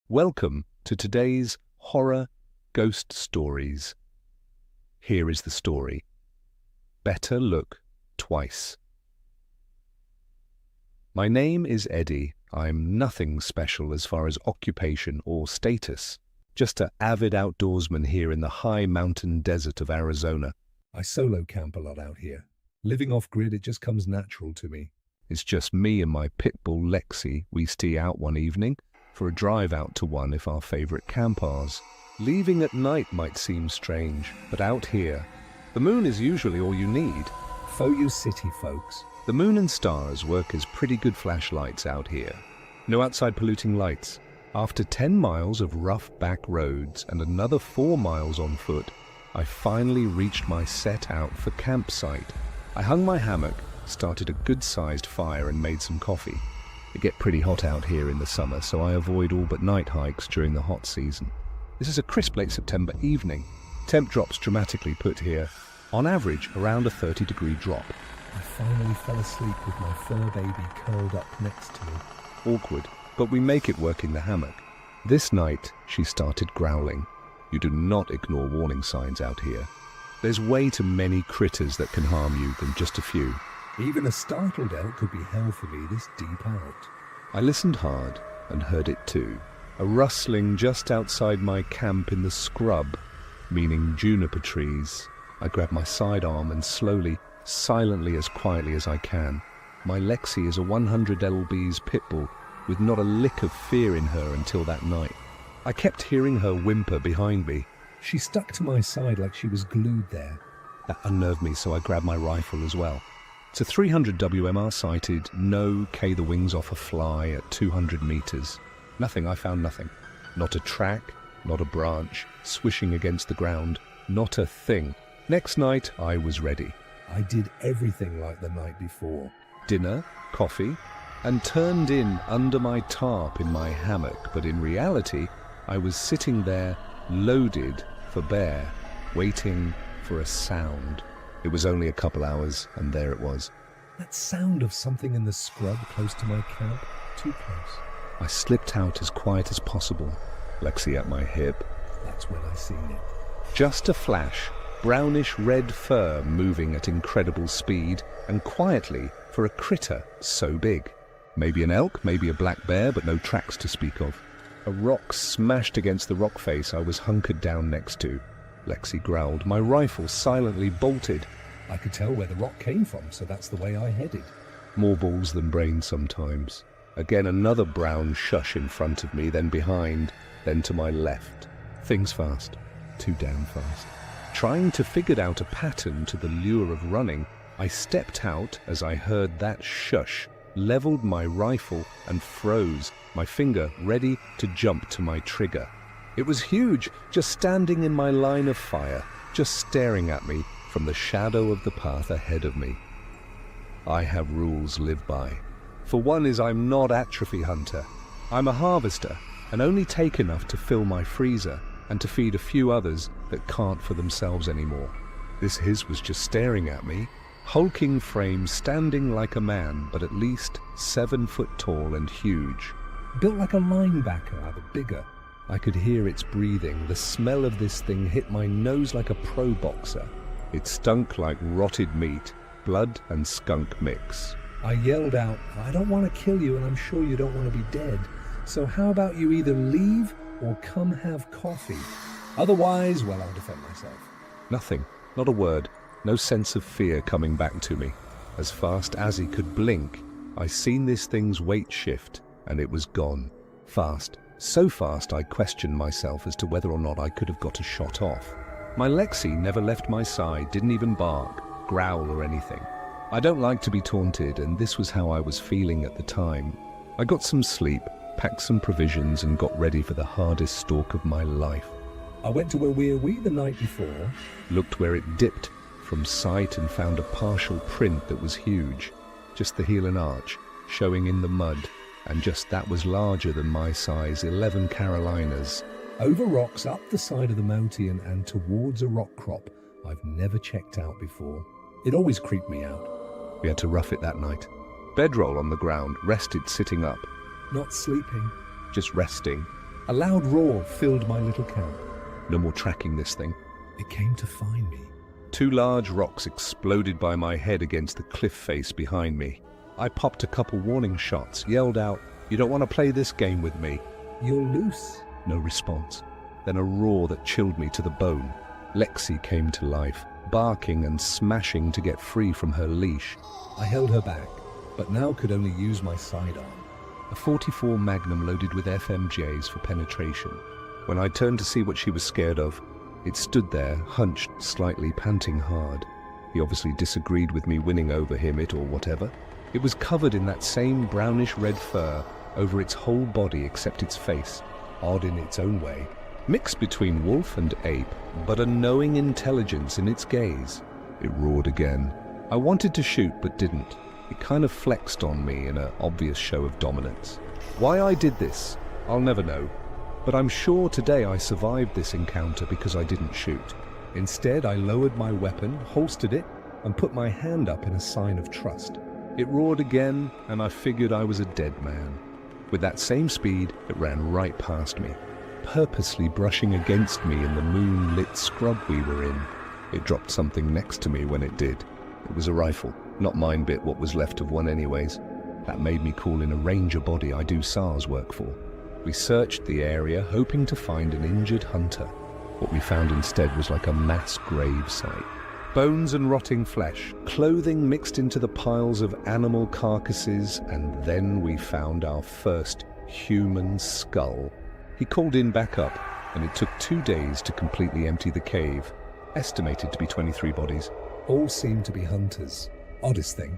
Welcome to today's Horror Ghost Stories. Here is the story. Better Look Twice. My name is Eddie. I'm nothing special as far as occupation or status. Just an avid outdoorsman here in the high mountain desert of Arizona. I solo camp a lot out here. Living off-grid, it just comes natural to me. It's just me and my pit bull Lexi. We stay out one evening for a drive out to one of our favorite campers. Leaving at night might seem strange, but out here, the moon is usually all you need. Foyu City, folks. The moon and stars work as pretty good flashlights out here. No outside polluting lights. After 10 miles of rough back roads and another 4 miles on foot, I finally reached my set out for campsite. I hung my hammock, started a good-sized fire and made some coffee. It gets pretty hot out here in the summer, so I avoid all but night hikes during the hot season. This is a crisp late September evening. Temp drops dramatically put here, on average around a 30-degree drop. I finally fell asleep with my fur baby curled up next to me. Awkward, but we make it work in the hammock. This night, she started growling. You do not ignore warning signs out here. There's way too many critters that can harm you than just a few. Even a startled elk could be hell for me this deep out. I listened hard and heard it too. A rustling just outside my camp in the scrub, meaning juniper trees. I grab my sidearm and slowly, silently as quietly as I can. My Lexi is a 100 lb's pit bull with not a lick of fear in her until that night. I kept hearing her whimper behind me. She stuck to my side like she was glued there. That unnerved me, so I grabbed my rifle as well. It's a 300 WMR sighted, no K the wings off a fly at 200 meters. Nothing, I found nothing. Not a track, not a branch, swishing against the ground, not a thing. Next night, I was ready. I did everything like the night before. Dinner, coffee, and turned in under my tarp in my hammock, but in reality, I was sitting there, loaded for bear, waiting for a sound. It was only a couple hours, and there it was. That sound of something in the scrub close to my camp, too close. I slipped out as quiet as possible, Lexi at my hip. That's when I seen it. Just a flash, brownish red fur moving at incredible speed, and quietly for a critter so big. Maybe an elk, maybe a black bear, but no tracks to speak of. A rock smashed against the rock face I was hunkered down next to. Lexi growled. My rifle silently bolted. I could tell where the rock came from, so that's the way I headed. More balls than brains sometimes. Again another brown shush in front of me, then behind, then to my left. Things fast. Too damn fast. Trying to figure out a pattern to the lure of running, I stepped out as I heard that shush, leveled my rifle and froze, my finger ready to jump to my trigger. It was huge, just standing in my line of fire, just staring at me from the shadow of the path ahead of me. I have rules live by. For one is I'm not atrophy hunter. I'm a harvester, and only take enough to fill my freezer and to feed a few others that can't for themselves anymore. This his was just staring at me, hulking frame standing like a man, but at least 7 foot tall and huge. Built like a linebacker, rather bigger. I could hear its breathing. The smell of this thing hit my nose like a pro boxer. It stunk like rotted meat, blood and skunk mix. I yelled out, I don't want to kill you and I'm sure you don't want to be dead. So how about you either leave or come have coffee? Otherwise, well, I'll defend myself. Nothing, not a word, no sense of fear coming back to me. As fast as he could blink, I seen this thing's weight shift and it was gone. Fast. So fast I questioned myself as to whether or not I could have got a shot off. My Lexi never left my side, didn't even bark, growl or anything. I don't like to be taunted, and this was how I was feeling at the time. I got some sleep, packed some provisions and got ready for the hardest stalk of my life. I went to where we were the night before, looked where it dipped from sight and found a partial print that was huge. Just the heel and arch, showing in the mud. And just that was larger than my size 11 Carolinas. Over rocks, up the side of the mountain and towards a rock crop I've never checked out before. It always creeped me out. We had to rough it that night. Bedroll on the ground, rested sitting up. Not sleeping, just resting. A loud roar filled my little camp. No more tracking this thing. It came to find me. 2 large rocks exploded by my head against the cliff face behind me. I popped a couple warning shots, yelled out, "You don't want to play this game with me." "You're loose." No response. Then a roar that chilled me to the bone. Lexi came to life, barking and smashing to get free from her leash. I held her back, but now could only use my sidearm. A .44 Magnum loaded with FMJs for penetration. When I turned to see what she was scared of, it stood there, hunched, slightly panting hard. He obviously disagreed with me winning over him, it or whatever. It was covered in that same brownish-red fur over its whole body except its face, odd in its own way. Mixed between wolf and ape, but a knowing intelligence in its gaze. It roared again. I wanted to shoot, but didn't. It kind of flexed on me in an obvious show of dominance. Why I did this, I'll never know. But I'm sure today I survived this encounter because I didn't shoot. Instead, I lowered my weapon, holstered it, and put my hand up in a sign of trust. It roared again, and I figured I was a dead man. With that same speed, it ran right past me, purposely brushing against me in the moon-lit scrub we were in. It dropped something next to me when it did. It was a rifle, not mine bit what was left of one anyways. That made me call in a ranger body I do SARS work for. We searched the area, hoping to find an injured hunter. What we found instead was like a mass grave site. Bones and rotting flesh, clothing mixed into the piles of animal carcasses, and then we found our first human skull. He called in backup, and it took 2 days to completely empty the cave, estimated to be 23 bodies. All seemed to be hunters. Oddest thing.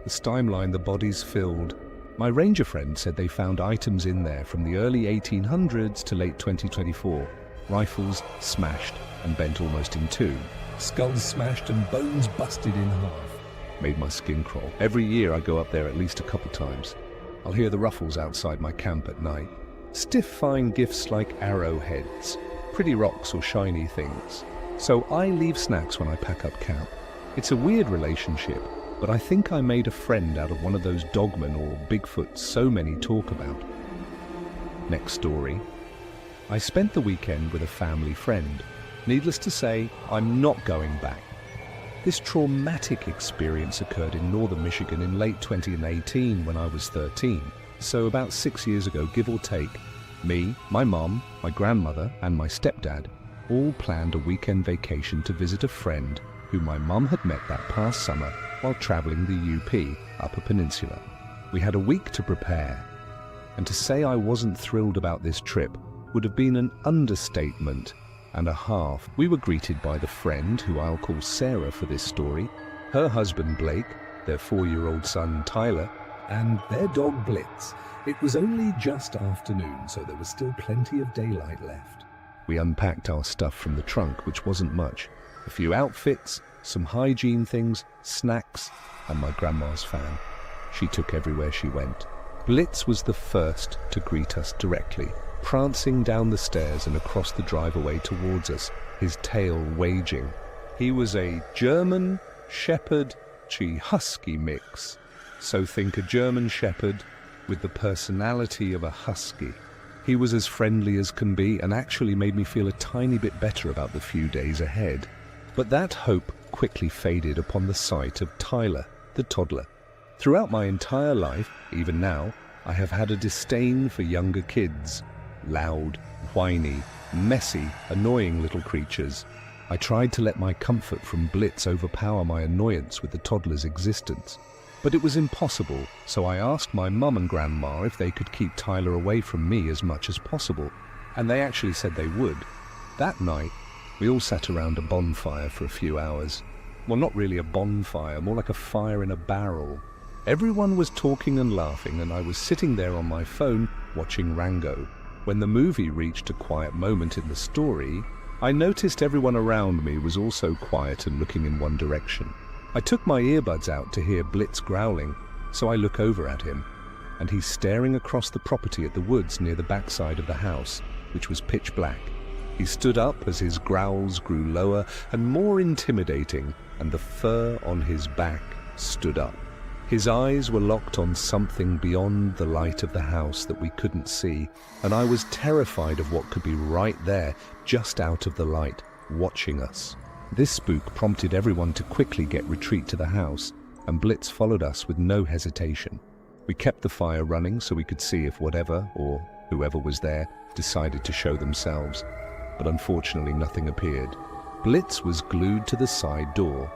The timeline the bodies filled. My ranger friend said they found items in there from the early 1800s to late 2024. Rifles smashed and bent almost in 2. Skulls smashed and bones busted in half. Made my skin crawl. Every year I go up there at least a couple times. I'll hear the ruffles outside my camp at night. Stiff fine gifts like arrowheads, pretty rocks or shiny things. So I leave snacks when I pack up camp. It's a weird relationship, but I think I made a friend out of one of those dogmen or Bigfoots so many talk about. Next story. I spent the weekend with a family friend. Needless to say, I'm not going back. This traumatic experience occurred in northern Michigan in late 2018 when I was 13. So about 6 years ago, give or take, me, my mom, my grandmother, and my stepdad all planned a weekend vacation to visit a friend who my mom had met that past summer while traveling the UP, Upper Peninsula. We had a week to prepare, and to say I wasn't thrilled about this trip would have been an understatement and a half. We were greeted by the friend, who I'll call Sarah for this story, her husband Blake, their 4-year-old son Tyler, and their dog Blitz. It was only just afternoon, so there was still plenty of daylight left. We unpacked our stuff from the trunk, which wasn't much. A few outfits, some hygiene things, snacks, and my grandma's fan. She took everywhere she went. Blitz was the first to greet us directly, prancing down the stairs and across the driveway towards us, his tail waging. He was a German Shepherd Husky mix. So think a German Shepherd with the personality of a husky. He was as friendly as can be and actually made me feel a tiny bit better about the few days ahead. But that hope quickly faded upon the sight of Tyler, the toddler. Throughout my entire life, even now, I have had a disdain for younger kids. Loud, whiny, messy, annoying little creatures. I tried to let my comfort from Blitz overpower my annoyance with the toddler's existence. But it was impossible, so I asked my mum and grandma if they could keep Tyler away from me as much as possible, and they actually said they would. That night, we all sat around a bonfire for a few hours. Well, not really a bonfire, more like a fire in a barrel. Everyone was talking and laughing, and I was sitting there on my phone watching Rango. When the movie reached a quiet moment in the story, I noticed everyone around me was also quiet and looking in one direction. I took my earbuds out to hear Blitz growling, so I look over at him, and he's staring across the property at the woods near the backside of the house, which was pitch black. He stood up as his growls grew lower and more intimidating, and the fur on his back stood up. His eyes were locked on something beyond the light of the house that we couldn't see, and I was terrified of what could be right there, just out of the light, watching us. This spook prompted everyone to quickly get retreat to the house, and Blitz followed us with no hesitation. We kept the fire running so we could see if whatever, or whoever was there, decided to show themselves, but unfortunately nothing appeared. Blitz was glued to the side door,